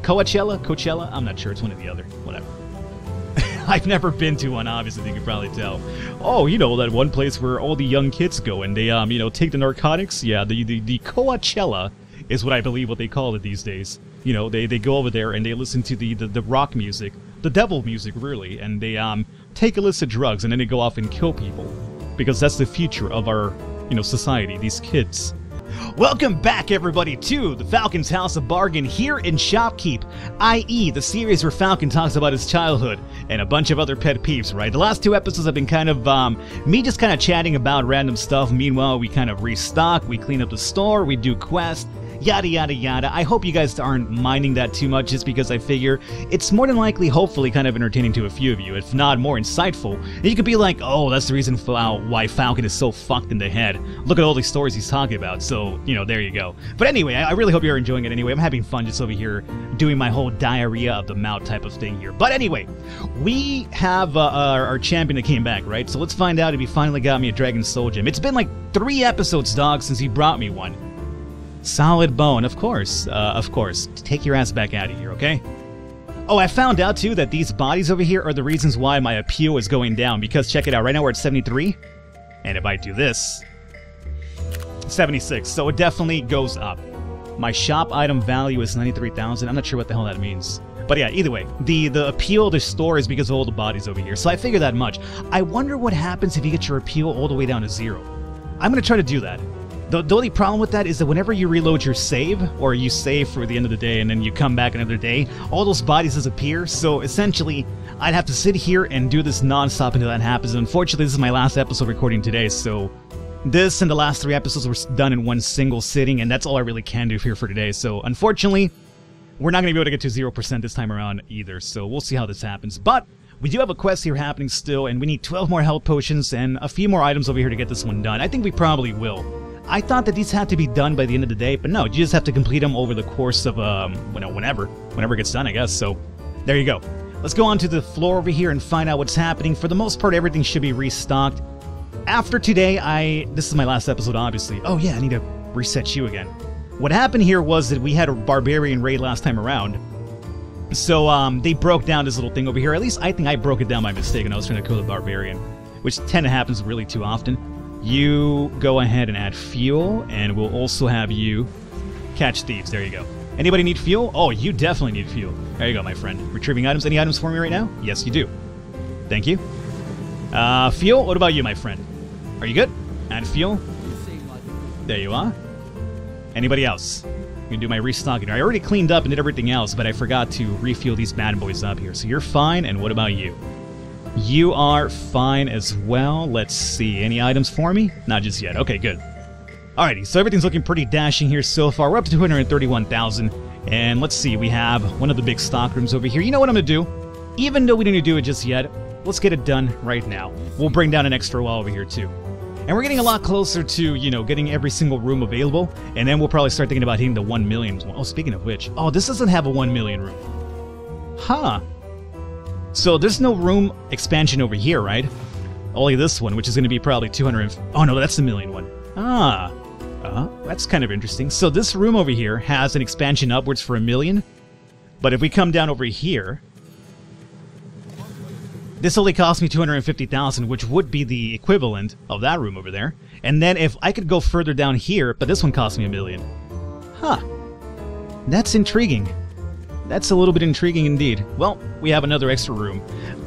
Coachella? I'm not sure. It's one or the other. Whatever. I've never been to one, obviously, you can probably tell. Oh, you know, that one place where all the young kids go and they, you know, take the narcotics? Yeah, the Coachella is what I believe what they call it these days. You know, they go over there and they listen to the rock music, the devil music, really, and they, take illicit drugs and then they go off and kill people. Because that's the future of our, you know, society, these kids. Welcome back, everybody, to the Falcon's House of Bargain here in Shoppe Keep, i.e. the series where Falcon talks about his childhood and a bunch of other pet peeves, right? The last two episodes have been kind of, me just kind of chatting about random stuff. Meanwhile, we kind of restock, we clean up the store, we do quests, yada yada yada. I hope you guys aren't minding that too much, just because I figure it's more than likely, hopefully, kind of entertaining to a few of you, if not more insightful. And you could be like, oh, that's the reason why Falcon is so fucked in the head. Look at all these stories he's talking about. So, you know, there you go. But anyway, I really hope you're enjoying it anyway. I'm having fun just over here doing my whole diarrhea of the mouth type of thing here. But anyway, we have our champion that came back, right? So let's find out if he finally got me a Dragon Soul Gem. It's been like 3 episodes, dog, since he brought me one. Solid bone, of course. Take your ass back out of here, okay? Oh, I found out, too, that these bodies over here are the reasons why my appeal is going down. Because, check it out, right now we're at 73. And if I do this, 76. So it definitely goes up. My shop item value is 93,000. I'm not sure what the hell that means. But yeah, either way, the appeal of the store is because of all the bodies over here. So I figured that much. I wonder what happens if you get your appeal all the way down to 0. I'm going to try to do that. The only problem with that is that whenever you reload your save, or you save for the end of the day and then you come back another day, all those bodies disappear. So essentially, I'd have to sit here and do this non-stop until that happens. Unfortunately, this is my last episode recording today, so this and the last 3 episodes were done in one single sitting, and that's all I really can do here for today. So unfortunately, we're not going to be able to get to 0% this time around either, so we'll see how this happens. But we do have a quest here happening still, and we need 12 more health potions and a few more items over here to get this one done. I think we probably will. I thought that these had to be done by the end of the day, but no, you just have to complete them over the course of, whenever it gets done, I guess. So, there you go. Let's go on to the floor over here and find out what's happening. For the most part, everything should be restocked. After today, this is my last episode, obviously. Oh yeah, I need to reset you again. What happened here was that we had a barbarian raid last time around. So, they broke down this little thing over here. At least I think I broke it down by mistake and I was trying to kill the barbarian, which tend to happens really too often. You go ahead and add fuel, and we'll also have you catch thieves. There you go. Anybody need fuel? Oh, you definitely need fuel. There you go, my friend. Retrieving items. Any items for me right now? Yes, you do. Thank you. Fuel? What about you, my friend? Are you good? Add fuel. There you are. Anybody else? I'm gonna do my restocking. I already cleaned up and did everything else, but I forgot to refuel these bad boys up here. So you're fine, and what about you? You are fine as well. Let's see. Any items for me? Not just yet. Okay, good. Alrighty, so everything's looking pretty dashing here so far. We're up to 231,000. And let's see, we have one of the big stock rooms over here. You know what I'm going to do? Even though we didn't do it just yet, let's get it done right now. We'll bring down an extra wall over here too. And we're getting a lot closer to, you know, getting every single room available. And then we'll probably start thinking about hitting the 1 million. Oh, speaking of which. Oh, this doesn't have a 1 million room. Huh. So there's no room expansion over here, right? Only this one, which is going to be probably 200. Oh no, that's the million one. That's kind of interesting. So this room over here has an expansion upwards for 1 million. But if we come down over here, this only cost me 250,000, which would be the equivalent of that room over there. And then if I could go further down here, but this one cost me 1 million. Huh. That's intriguing. That's a little bit intriguing indeed. Well, we have another extra room.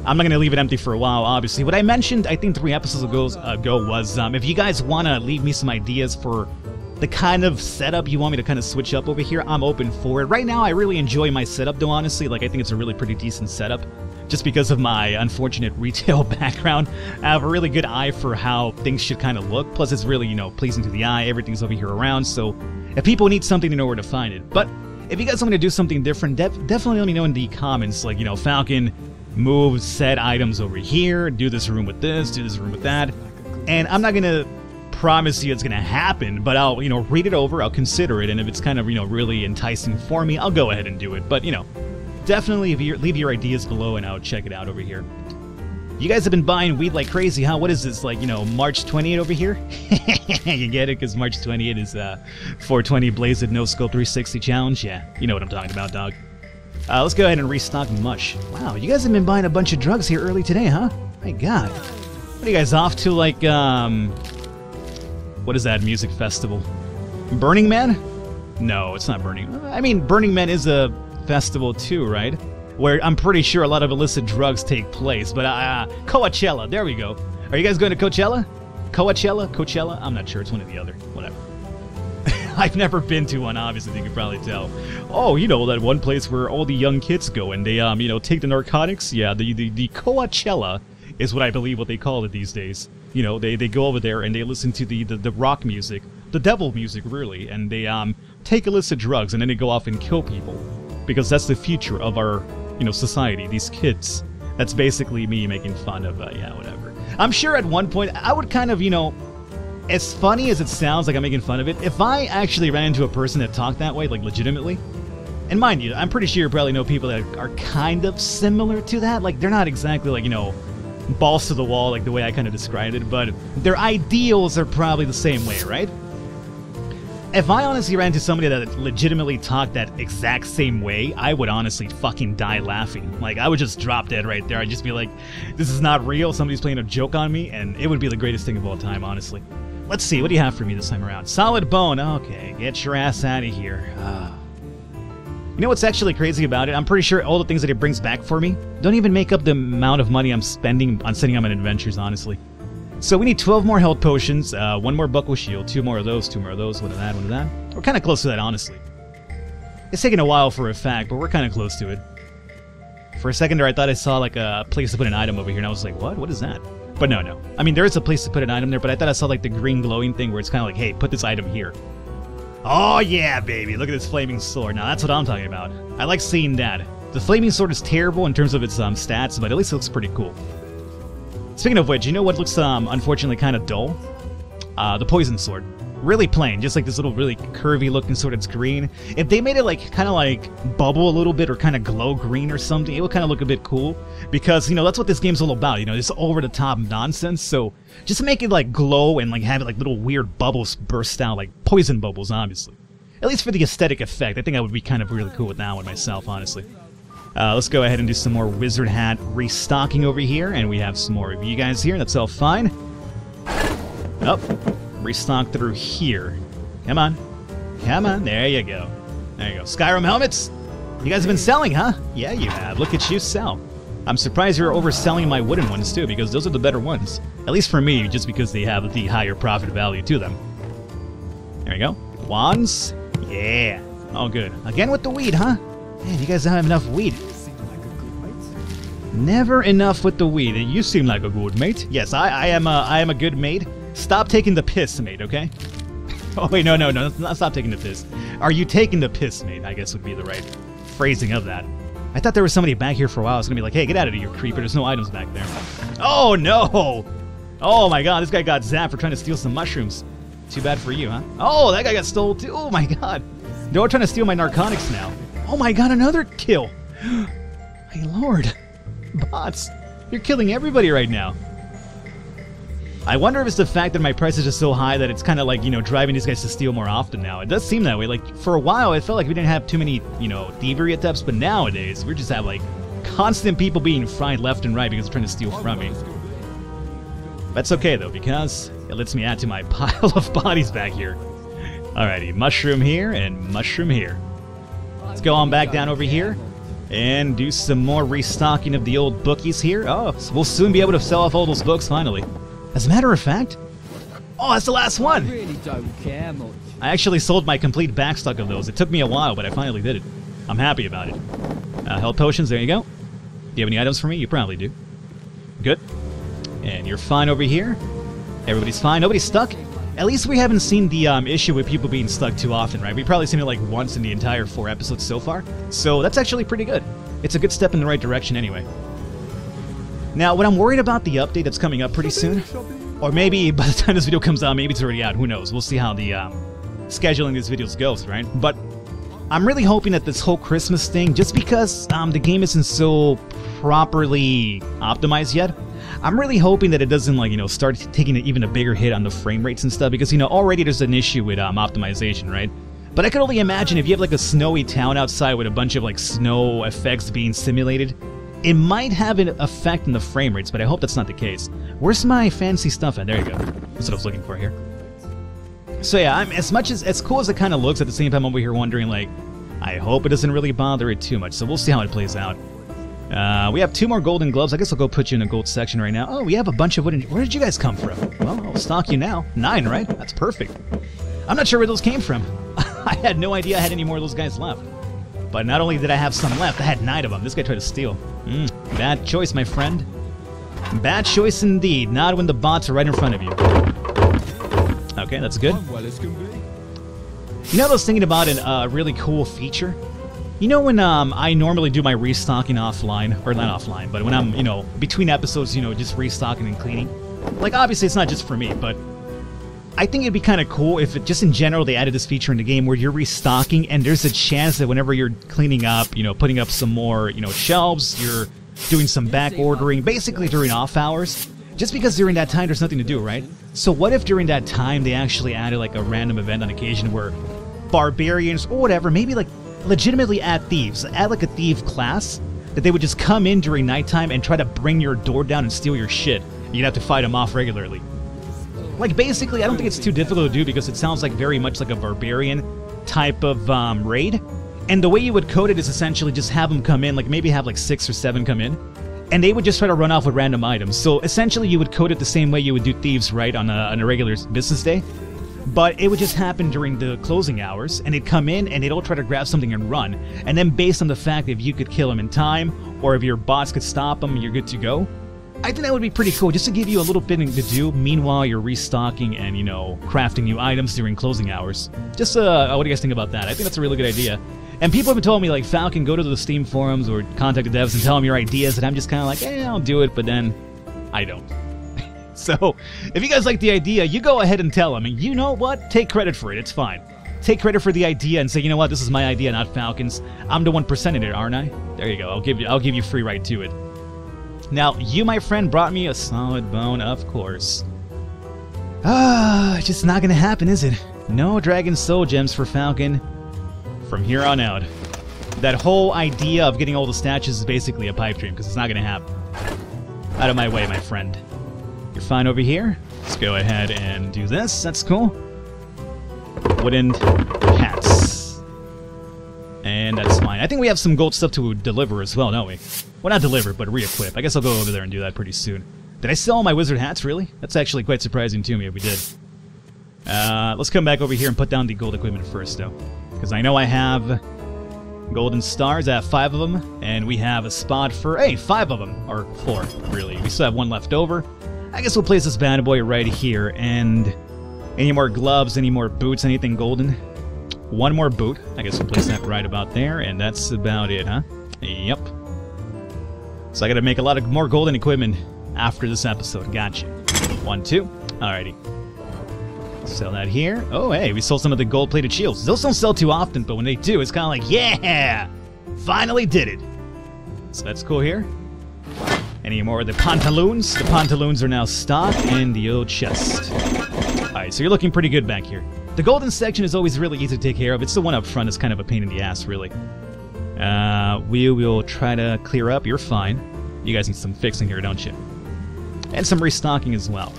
I'm not going to leave it empty for a while, obviously. What I mentioned, I think 3 episodes ago was, if you guys want to leave me some ideas for the kind of setup you want me to kind of switch up over here, I'm open for it. Right now, I really enjoy my setup, though, honestly. Like, I think it's a really pretty decent setup. Just because of my unfortunate retail background, I have a really good eye for how things should kind of look. Plus, it's really, you know, pleasing to the eye. Everything's over here around, so if people need something, they know where to find it. But if you guys want me to do something different, definitely let me know in the comments. Like, you know, Falcon, move said items over here, do this room with this, do this room with that. And I'm not going to promise you it's going to happen, but I'll, you know, read it over, I'll consider it, and if it's kind of, you know, really enticing for me, I'll go ahead and do it. But, you know, definitely leave your ideas below and I'll check it out over here. You guys have been buying weed like crazy, huh? What is this, like, you know, March 20th over here? You get it? Because March 20th is 420 Blazed No Scope 360 Challenge? Yeah, you know what I'm talking about, dog. Let's go ahead and restock mush. Wow, you guys have been buying a bunch of drugs here early today, huh? My God. What are you guys off to, like, what is that music festival? Burning Man? No, it's not Burning. I mean, Burning Man is a festival too, right? Where I'm pretty sure a lot of illicit drugs take place. But, Coachella, there we go. Are you guys going to Coachella? Coachella? I'm not sure, it's one or the other. Whatever. I've never been to one, obviously, you can probably tell. Oh, you know, that one place where all the young kids go and they, you know, take the narcotics? Yeah, the Coachella is what I believe what they call it these days. You know, they go over there and they listen to the rock music, the devil music, really, and they, take illicit drugs and then they go off and kill people. Because that's the future of our, you know, society, these kids. That's basically me making fun of, yeah, whatever. I'm sure at one point, I would kind of, you know, as funny as it sounds like I'm making fun of it, if I actually ran into a person that talked that way, like legitimately, and mind you, I'm pretty sure you probably know people that are kind of similar to that, like they're not exactly like, you know, balls to the wall like the way I kind of described it, but their ideals are probably the same way, right? If I honestly ran into somebody that legitimately talked that exact same way, I would honestly fucking die laughing. Like, I would just drop dead right there. I'd just be like, this is not real, somebody's playing a joke on me, and it would be the greatest thing of all time, honestly. Let's see, what do you have for me this time around? Solid bone, okay, get your ass out of here. You know what's actually crazy about it? I'm pretty sure all the things that it brings back for me don't even make up the amount of money I'm spending on sending on my adventures, honestly. So we need 12 more health potions, 1 more buckle shield, 2 more of those, 2 more of those, 1 of that, 1 of that. We're kind of close to that, honestly. It's taking a while for a fact, but we're kind of close to it. For a second there, I thought I saw like a place to put an item over here, and I was like, what? What is that? But no. I mean, there is a place to put an item there, but I thought I saw like the green glowing thing where it's kind of like, hey, put this item here. Oh yeah, baby, look at this flaming sword. Now that's what I'm talking about. I like seeing that. The flaming sword is terrible in terms of its stats, but at least it looks pretty cool. Speaking of which, you know what looks unfortunately kind of dull? The poison sword. Really plain, just like this little really curvy looking sword. It's green. If they made it like kind of like bubble a little bit or kind of glow green or something, it would kind of look a bit cool. Because, you know, that's what this game's all about, you know, this over the top nonsense. So just make it like glow and like have it like little weird bubbles burst out, like poison bubbles, obviously. At least for the aesthetic effect. I think I would be kind of really cool with that one myself, honestly. Let's go ahead and do some more wizard hat restocking over here, and we have some more of you guys here. That's all fine. Oh, restock through here. Come on. Come on. There you go. There you go. Skyrim helmets. You guys have been selling, huh? Yeah, you have. Look at you sell. I'm surprised you're overselling my wooden ones, too, because those are the better ones. At least for me, just because they have the higher profit value to them. There you go. Wands. Yeah. All good. Again with the weed, huh? Man, you guys don't have enough weed. Never enough with the weed. You seem like a good mate. Yes, I am a good mate. Stop taking the piss, mate, okay? Oh, wait, no, not stop taking the piss. Are you taking the piss, mate? I guess would be the right phrasing of that. I thought there was somebody back here for a while. I was gonna be like, hey, get out of here, creeper. There's no items back there. Oh, no! Oh, my God, this guy got zapped for trying to steal some mushrooms. Too bad for you, huh? Oh, that guy got stole, too. Oh, my God. They're all trying to steal my narcotics now. Oh, my God, another kill. My lord. Bots, you're killing everybody right now. I wonder if it's the fact that my price is just so high that it's kind of like, you know, driving these guys to steal more often now. It does seem that way. Like, for a while, it felt like we didn't have too many, you know, thievery attempts, but nowadays, we just have, like, constant people being fried left and right because they're trying to steal from me. That's okay, though, because it lets me add to my pile of bodies back here. Alrighty, mushroom here and mushroom here. Let's go on back down over here and do some more restocking of the old bookies here. Oh, so we'll soon be able to sell off all those books, finally. As a matter of fact, oh, that's the last one! I really don't care much. I actually sold my complete backstock of those. It took me a while, but I finally did it. I'm happy about it. Health potions, there you go. Do you have any items for me? You probably do. Good. And you're fine over here. Everybody's fine. Nobody's stuck. At least we haven't seen the issue with people being stuck too often, right? We've probably seen it like once in the entire 4 episodes so far. So that's actually pretty good. It's a good step in the right direction anyway. Now, what I'm worried about the update that's coming up pretty soon, or maybe by the time this video comes out, maybe it's already out, who knows. We'll see how the scheduling these videos goes, right? But I'm really hoping that this whole Christmas thing, just because the game isn't so properly optimized yet, I'm really hoping that it doesn't, like, you know, start taking even a bigger hit on the frame rates and stuff, because, you know, already there's an issue with optimization, right? But I can only imagine if you have like a snowy town outside with a bunch of like snow effects being simulated, it might have an effect on the frame rates, but I hope that's not the case. Where's my fancy stuff at? There you go. That's what I was looking for here. So yeah, as cool as it kind of looks, at the same time I'm over here wondering, like, I hope it doesn't really bother it too much. So we'll see how it plays out. We have 2 more golden gloves. I guess I'll go put you in a gold section right now. Oh, we have a bunch of wooden... Where did you guys come from? Well, I'll stock you now. 9, right? That's perfect. I'm not sure where those came from. I had no idea I had any more of those guys left. But not only did I have some left, I had 9 of them. This guy tried to steal. Bad choice, my friend. Bad choice indeed. Not when the bots are right in front of you. Okay, that's good. You know, I was thinking about a really cool feature. You know when I normally do my restocking offline, or not offline, but when I'm, you know, between episodes, you know, just restocking and cleaning. Like, obviously it's not just for me, but I think it'd be kind of cool if, just in general, they added this feature in the game where you're restocking and there's a chance that whenever you're cleaning up, you know, putting up some more, you know, shelves, you're doing some back ordering, basically during off hours. Just because during that time there's nothing to do, right? So what if during that time they actually added like a random event on occasion where barbarians or whatever, maybe like legitimately add thieves, add like a thief class, that they would just come in during nighttime and try to bring your door down and steal your shit. You'd have to fight them off regularly. Like, basically, I don't think it's too difficult to do because it sounds like very much like a barbarian type of raid. And the way you would code it is essentially just have them come in, like maybe have like 6 or 7 come in, and they would just try to run off with random items. So essentially you would code it the same way you would do thieves, right, on a regular business day. But it would just happen during the closing hours, and they'd come in and they'd all try to grab something and run. And then based on the fact that if you could kill them in time, or if your bots could stop them, you're good to go. I think that would be pretty cool, just to give you a little bit to do. Meanwhile, you're restocking and, you know, crafting new items during closing hours. Just, what do you guys think about that? I think that's a really good idea. And people have been telling me, like, Falcon, go to the Steam forums or contact the devs and tell them your ideas, and I'm just kind of like, I'll do it, but then I don't. So, if you guys like the idea, you go ahead and tell them, and you know what? Take credit for it, it's fine. Take credit for the idea and say, you know what, this is my idea, not Falcon's. I'm the 1% in it, aren't I? There you go, I'll give you free right to it. Now, you, my friend, brought me a solid bone, of course. It's just not gonna happen, is it? No Dragon Soul Gems for Falcon from here on out. That whole idea of getting all the statues is basically a pipe dream, because it's not gonna happen. Out of my way, my friend. You're fine over here. Let's go ahead and do this. That's cool. Wooden hats. And that's fine. I think we have some gold stuff to deliver as well, don't we? Well, not deliver, but re-equip. I guess I'll go over there and do that pretty soon. Did I sell all my wizard hats, really? That's actually quite surprising to me if we did. Let's come back over here and put down the gold equipment first, though. Because I know I have golden stars. I have 5 of them. And we have a spot for, 5 of them. Or 4, really. We still have 1 left over. I guess we'll place this bad boy right here. And any more gloves, any more boots, anything golden? 1 more boot. I guess we'll place that right about there. And that's about it, huh? Yep. So I gotta make a lot of more golden equipment after this episode. Gotcha. 1, 2. Alrighty. Sell that here. Oh, hey, we sold some of the gold-plated shields. Those don't sell too often, but when they do, it's kind of like, yeah! Finally did it! So that's cool here. Any more of the pantaloons? The pantaloons are now stocked in the old chest. Alright, so you're looking pretty good back here. The golden section is always really easy to take care of. It's the one up front that's kind of a pain in the ass, really. We will try to clear up. You're fine. You guys need some fixing here, don't you? And some restocking as well.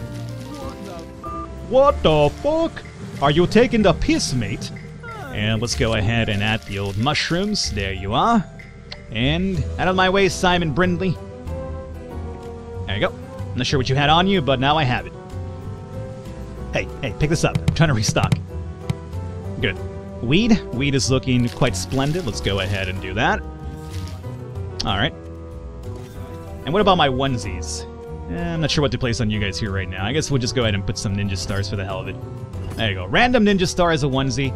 What the fuck? Are you taking the piss, mate? And let's go ahead and add the old mushrooms. There you are. And out of my way, Simon Brindley. There you go. I'm not sure what you had on you, but now I have it. Hey, pick this up. I'm trying to restock. Good. Weed. Weed is looking quite splendid. Let's go ahead and do that. Alright. And what about my onesies? I'm not sure what to place on you guys here right now. I guess we'll just go ahead and put some ninja stars for the hell of it. There you go. Random ninja star as a onesie.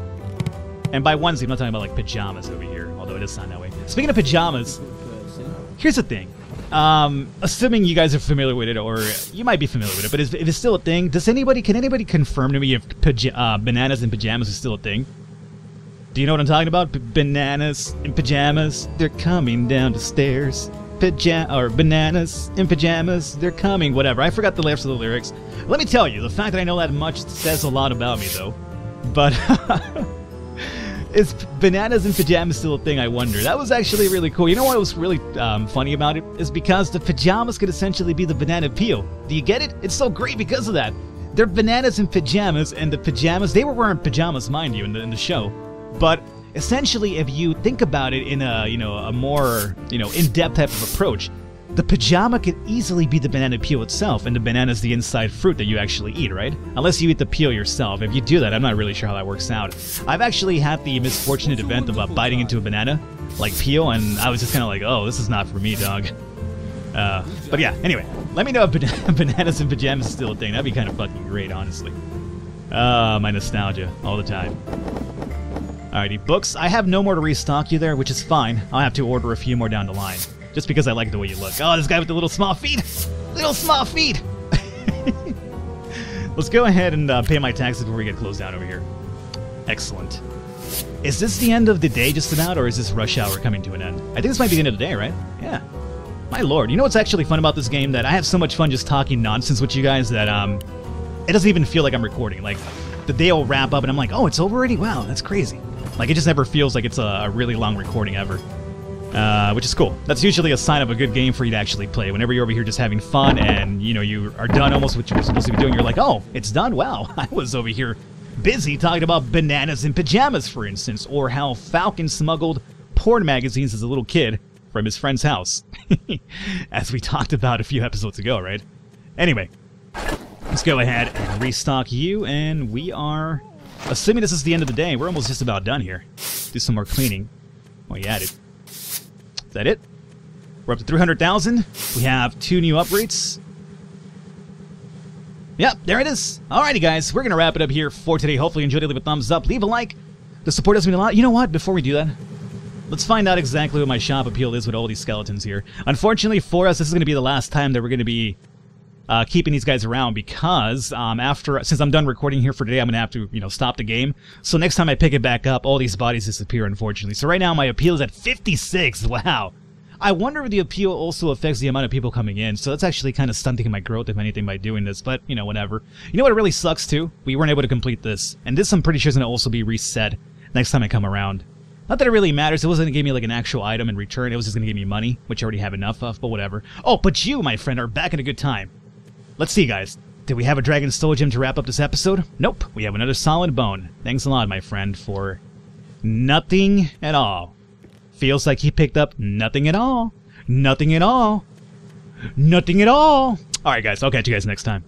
And by onesie, I'm not talking about like pajamas over here, although it does sound that way. Speaking of pajamas, here's the thing. Assuming you guys are familiar with it, or you might be familiar with it, but if it's still a thing, can anybody confirm to me if bananas and pajamas is still a thing? Do you know what I'm talking about? Bananas in pajamas, they're coming down the stairs. Bananas in pajamas, they're coming, whatever. I forgot the rest of the lyrics. Let me tell you, the fact that I know that much says a lot about me, though. But Is bananas in pajamas still a thing, I wonder? That was actually really cool. You know what was really funny about it? Is because the pajamas could essentially be the banana peel. Do you get it? It's so great because of that. They're bananas in pajamas, and the pajamas, they were wearing pajamas, mind you, in the show. But essentially, if you think about it in a, a more, in-depth type of approach, the pajama could easily be the banana peel itself, and the banana is the inside fruit that you actually eat, right? Unless you eat the peel yourself. If you do that, I'm not really sure how that works out. I've actually had the misfortunate event of biting into a banana, like peel, and I was just kind of like, oh, this is not for me, dog. But yeah, anyway, let me know if bananas and pajamas is still a thing. That'd be kind of fucking great, honestly. My nostalgia, all the time. Alrighty, books. I have no more to restock you there, which is fine. I'll have to order a few more down the line. Just because I like the way you look. Oh, this guy with the little small feet! Little small feet! Let's go ahead and pay my taxes before we get closed out over here. Excellent. Is this the end of the day just about, or is this rush hour coming to an end? I think this might be the end of the day, right? Yeah. My lord. You know what's actually fun about this game? That I have so much fun just talking nonsense with you guys that it doesn't even feel like I'm recording. Like, the day will wrap up and I'm like, oh, it's over already? Wow, that's crazy. Like, it just never feels like it's a really long recording ever. Which is cool. That's usually a sign of a good game for you to actually play. Whenever you're over here just having fun and, you are done almost what you're supposed to be doing, you're like, oh, it's done? Wow, I was over here busy talking about bananas and pajamas, for instance, or how Falcon smuggled porn magazines as a little kid from his friend's house. As we talked about a few episodes ago, right? Anyway, let's go ahead and restock you, and we are, assuming this is the end of the day, we're almost just about done here. Do some more cleaning. Oh, you added. Is that it? We're up to 300,000. We have 2 new upgrades. Yep, there it is. Alrighty, guys. We're going to wrap it up here for today. Hopefully you enjoyed it. Leave a thumbs up. Leave a like. The support does mean a lot. You know what? Before we do that, let's find out exactly what my shop appeal is with all these skeletons here. Unfortunately for us, this is going to be the last time that we're going to be keeping these guys around because since I'm done recording here for today, I'm going to have to, stop the game. So next time I pick it back up, all these bodies disappear, unfortunately. So right now my appeal is at 56. Wow. I wonder if the appeal also affects the amount of people coming in. So that's actually kind of stunting my growth, if anything, by doing this. But, whatever. You know what really sucks, too? We weren't able to complete this. And this, I'm pretty sure, is going to also be reset next time I come around. Not that it really matters. It wasn't going to give me, like, an actual item in return. It was just going to give me money, which I already have enough of, but whatever. Oh, but you, my friend, are back in a good time. Let's see, guys. Did we have a Dragon Soul Gem to wrap up this episode? Nope. We have another solid bone. Thanks a lot, my friend, for nothing at all. Feels like he picked up nothing at all. Nothing at all. Nothing at all. Alright, guys. I'll catch you guys next time.